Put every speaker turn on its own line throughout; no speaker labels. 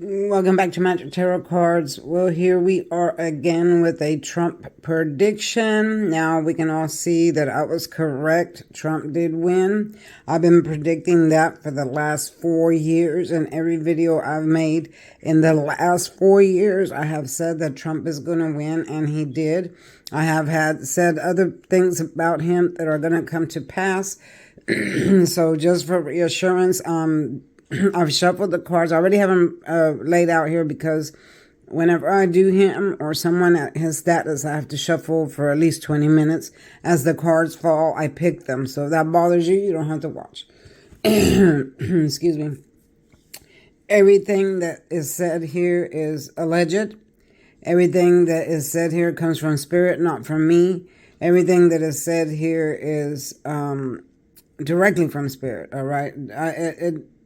Welcome back to Magic Tarot Cards. Well, here we are again with a Trump prediction. Now we can all see that I was correct. Trump did win. I've been predicting that for the last 4 years. In every video I've made in the last 4 years, I have said that Trump is going to win, and he did. I have said other things about him that are going to come to pass. So just for reassurance, I've shuffled the cards. I already have them laid out here because whenever I do him or someone at his status, I have to shuffle for at least 20 minutes. As the cards fall, I pick them. So if that bothers you, you don't have to watch. Excuse me. Everything that is said here is alleged. Everything that is said here comes from spirit, not from me. Everything that is said here is directly from spirit, all right?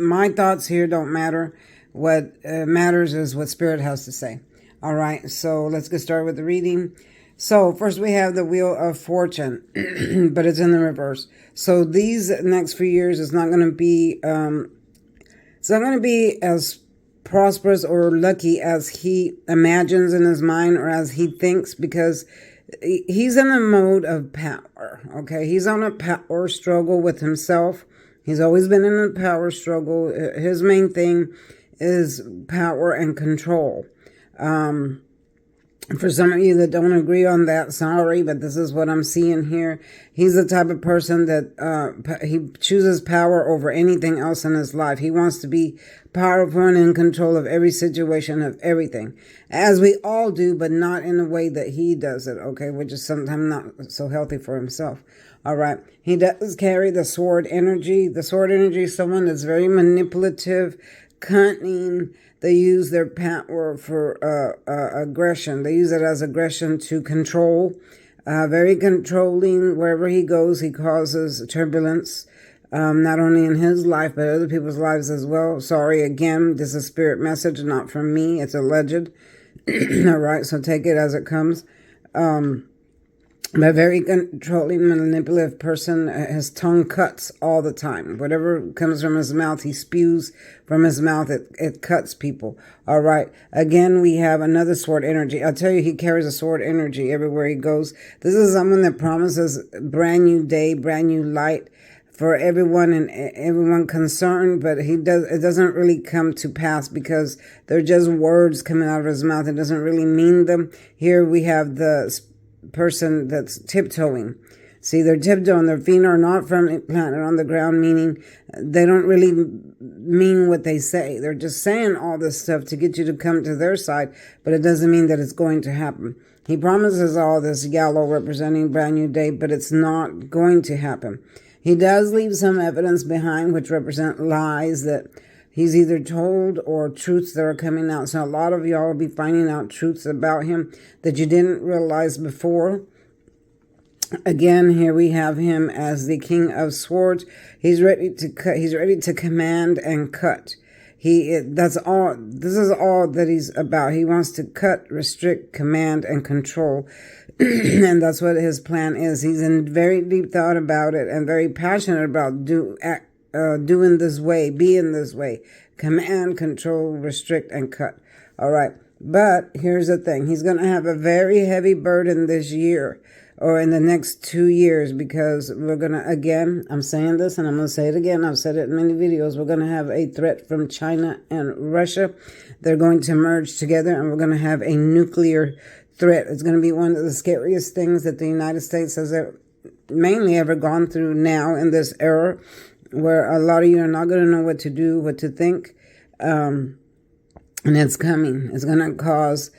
My thoughts here don't matter. What matters is what spirit has to say. All right, so let's get started with the reading. So first we have the Wheel of Fortune, but it's in the reverse. So these next few years is not going to be, it's not going to be as prosperous or lucky as he imagines in his mind or as he thinks, because he's in a mode of power, okay? He's on a power struggle with himself. He's always been in a power struggle. His main thing is power and control. For some of you that don't agree on that, sorry, but this is what I'm seeing here. He's the type of person that he chooses power over anything else in his life. He wants to be powerful and in control of every situation, of everything, as we all do, but not in a way that he does it, okay, which is sometimes not so healthy for himself. All right. He does carry the sword energy. The sword energy is someone that's very manipulative, cunning. They use their power for aggression. They use it as aggression to control. Very controlling. Wherever he goes, he causes turbulence, not only in his life, but other people's lives as well. Sorry, again, this is a spirit message, not from me. It's alleged. All right, so take it as it comes. A very controlling, manipulative person. His tongue cuts all the time. Whatever comes from his mouth, he spews from his mouth. It cuts people. All right. Again, we have another sword energy. I'll tell you, he carries a sword energy everywhere he goes. This is someone that promises brand new day, brand new light for everyone and everyone concerned, but it doesn't really come to pass because they're just words coming out of his mouth. It doesn't really mean them. Here we have the person that's tiptoeing. See, they're tiptoeing. Their feet are not firmly planted on the ground, meaning they don't really mean what they say. They're just saying all this stuff to get you to come to their side, but it doesn't mean that it's going to happen. He promises all this yellow representing brand new day, but it's not going to happen. He does leave some evidence behind, which represent lies that he's either told or truths that are coming out. So a lot of y'all will be finding out truths about him that you didn't realize before. Again, here we have him as the King of Swords. He's ready to cut. He's ready to command and cut. That's all. This is all that he's about. He wants to cut, restrict, command, and control. And that's what his plan is. He's in very deep thought about it and very passionate about doing this way, being this way, command, control, restrict, and cut. All right. But here's the thing. He's going to have a very heavy burden this year or in the next 2 years, because we're going to, again, I'm saying this and I'm going to say it again. I've said it in many videos. We're going to have a threat from China and Russia. They're going to merge together and we're going to have a nuclear threat. It's going to be one of the scariest things that the United States has mainly ever gone through now in this era, where a lot of you are not going to know what to do, what to think. And it's coming. It's going to cause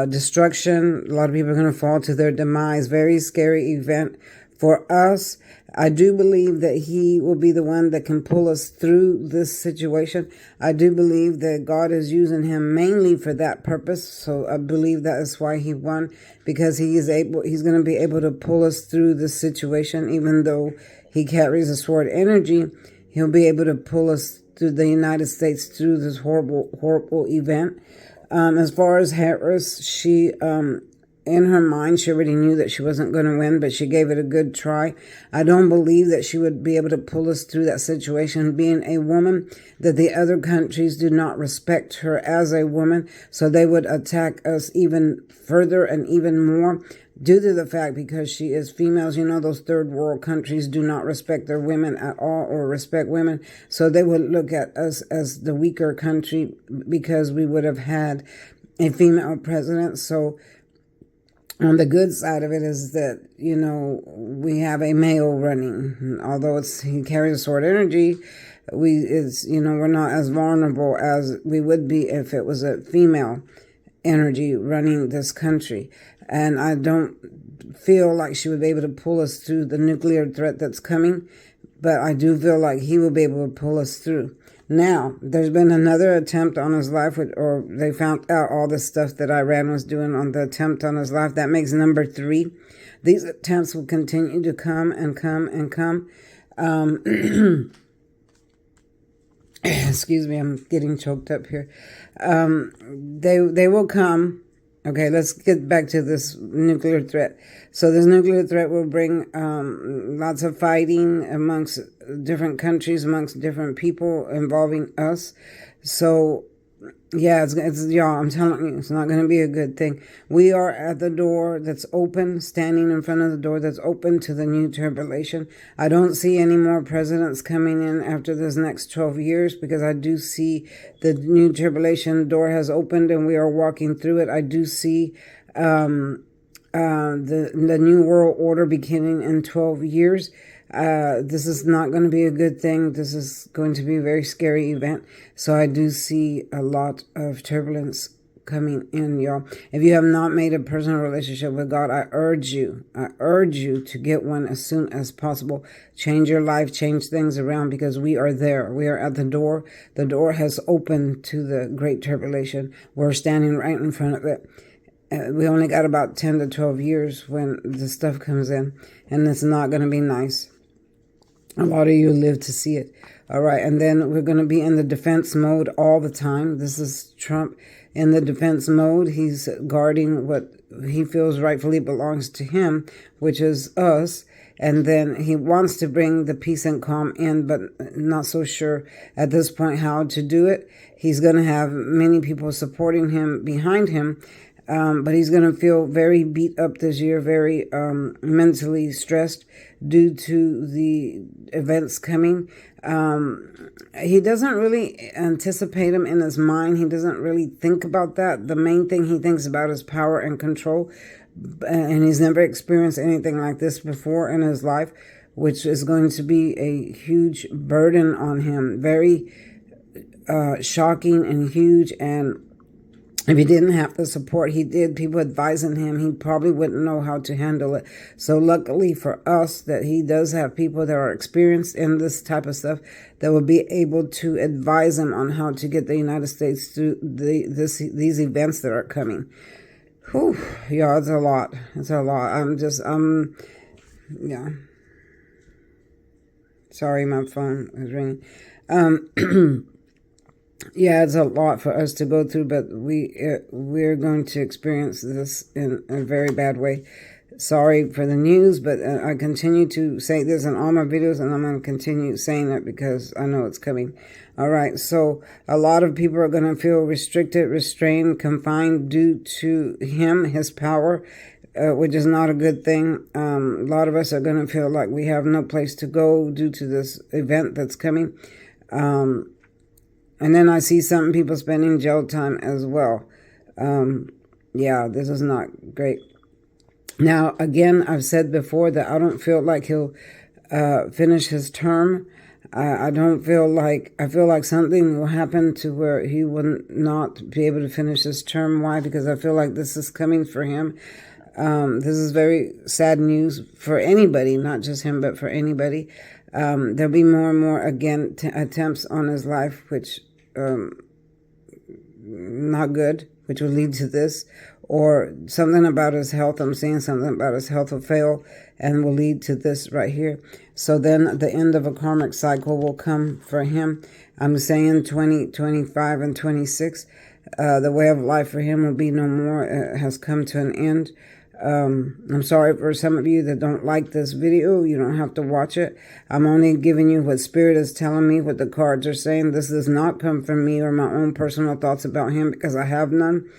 destruction. A lot of people are going to fall to their demise. Very scary event for us. I do believe that he will be the one that can pull us through this situation. I do believe that God is using him mainly for that purpose. So I believe that is why he won, because he's going to be able to pull us through this situation. Even though he carries a sword energy, he'll be able to pull us through the United States through this horrible, horrible event. As far as Harris, she in her mind, she already knew that she wasn't going to win, but she gave it a good try. I don't believe that she would be able to pull us through that situation being a woman, that the other countries do not respect her as a woman, so they would attack us even further and even more due to the fact because she is females. You know, those third world countries do not respect their women at all or respect women. So they would look at us as the weaker country because we would have had a female president. So on the good side of it is that, you know, we have a male running. Although he carries a sword energy, we're not as vulnerable as we would be if it was a female energy running this country. And I don't feel like she would be able to pull us through the nuclear threat that's coming, but I do feel like he will be able to pull us through. Now, there's been another attempt on his life, or they found out all the stuff that Iran was doing on the attempt on his life. That makes number 3. These attempts will continue to come and come and come. Excuse me, I'm getting choked up here. They will come. Okay, let's get back to this nuclear threat. So this nuclear threat will bring lots of fighting amongst different countries, amongst different people involving us. So, yeah, it's y'all, I'm telling you, it's not going to be a good thing. We are at the door that's open, standing in front of the door that's open to the new tribulation. I don't see any more presidents coming in after this next 12 years because I do see the new tribulation door has opened and we are walking through it. I do see the new world order beginning in 12 years. This is not going to be a good thing. This is going to be a very scary event. So I do see a lot of turbulence coming in, y'all. If you have not made a personal relationship with God, I urge you to get one as soon as possible. Change your life, change things around because we are there. We are at the door. The door has opened to the great tribulation. We're standing right in front of it. We only got about 10 to 12 years when the stuff comes in, and it's not going to be nice. A lot of you live to see it. All right. And then we're going to be in the defense mode all the time. This is Trump in the defense mode. He's guarding what he feels rightfully belongs to him, which is us. And then he wants to bring the peace and calm in, but not so sure at this point how to do it. He's going to have many people supporting him behind him. But he's going to feel very beat up this year, very mentally stressed due to the events coming. He doesn't really anticipate them in his mind. He doesn't really think about that. The main thing he thinks about is power and control. And he's never experienced anything like this before in his life, which is going to be a huge burden on him. Very shocking and huge. And if he didn't have the support he did, people advising him, he probably wouldn't know how to handle it. So luckily for us that he does have people that are experienced in this type of stuff that will be able to advise him on how to get the United States through these events that are coming. Whew, yeah, it's a lot. It's a lot. Yeah. Sorry, my phone was ringing. Yeah, it's a lot for us to go through, but we're going to experience this in a very bad way. Sorry for the news, but I continue to say this in all my videos, and I'm going to continue saying it because I know it's coming. All right, so a lot of people are going to feel restricted, restrained, confined due to his power, which is not a good thing. A lot of us are going to feel like we have no place to go due to this event that's coming. And then I see some people spending jail time as well. Yeah, this is not great. Now, again, I've said before that I don't feel like he'll finish his term. I feel like something will happen to where he will not be able to finish his term. Why? Because I feel like this is coming for him. This is very sad news for anybody, not just him, but for anybody. There'll be more and more, again, attempts on his life, which not good, which will lead to this. Or something about his health. I'm seeing something about his health will fail and will lead to this right here. So then the end of a karmic cycle will come for him. I'm saying 20, 25, and 26. The way of life for him will be no more. It has come to an end. I'm sorry for some of you that don't like this video. You don't have to watch it. I'm only giving you what Spirit is telling me, what the cards are saying. This does not come from me or my own personal thoughts about him, because I have none.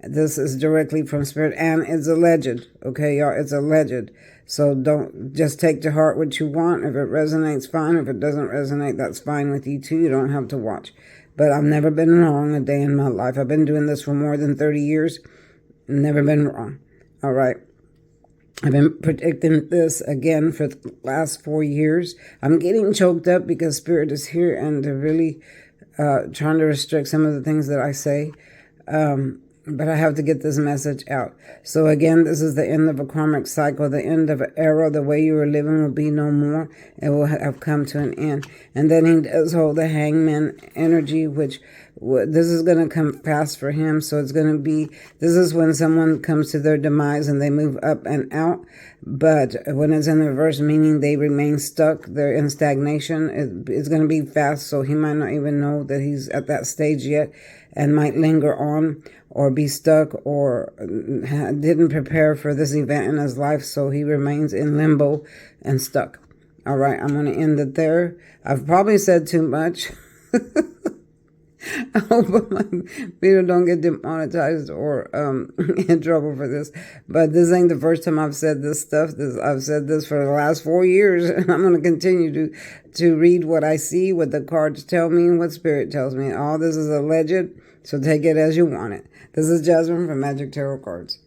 This is directly from Spirit, and it's alleged. Okay, y'all, it's alleged. So don't just take to heart what you want. If it resonates, fine. If it doesn't resonate, that's fine with you too. You don't have to watch. But I've never been wrong a day in my life. I've been doing this for more than 30 years. Never been wrong. All right. I've been predicting this again for the last 4 years. I'm getting choked up because Spirit is here and they're really trying to restrict some of the things that I say. But I have to get this message out. So again, this is the end of a karmic cycle, the end of an era. The way you were living will be no more. It will have come to an end. And then he does hold the hangman energy, which this is going to come fast for him. So it's going to be, this is when someone comes to their demise and they move up and out. But when it's in reverse, meaning they remain stuck, they're in stagnation, it's going to be fast. So he might not even know that he's at that stage yet and might linger on or be stuck or didn't prepare for this event in his life. So he remains in limbo and stuck. All right, I'm going to end it there. I've probably said too much. I hope my video don't get demonetized or in trouble for this. But this ain't the first time I've said this stuff. I've said this for the last 4 years, and I'm going to continue to read what I see, what the cards tell me, and what Spirit tells me. All this is alleged, so take it as you want it. This is Jasmine from Magic Tarot Cards.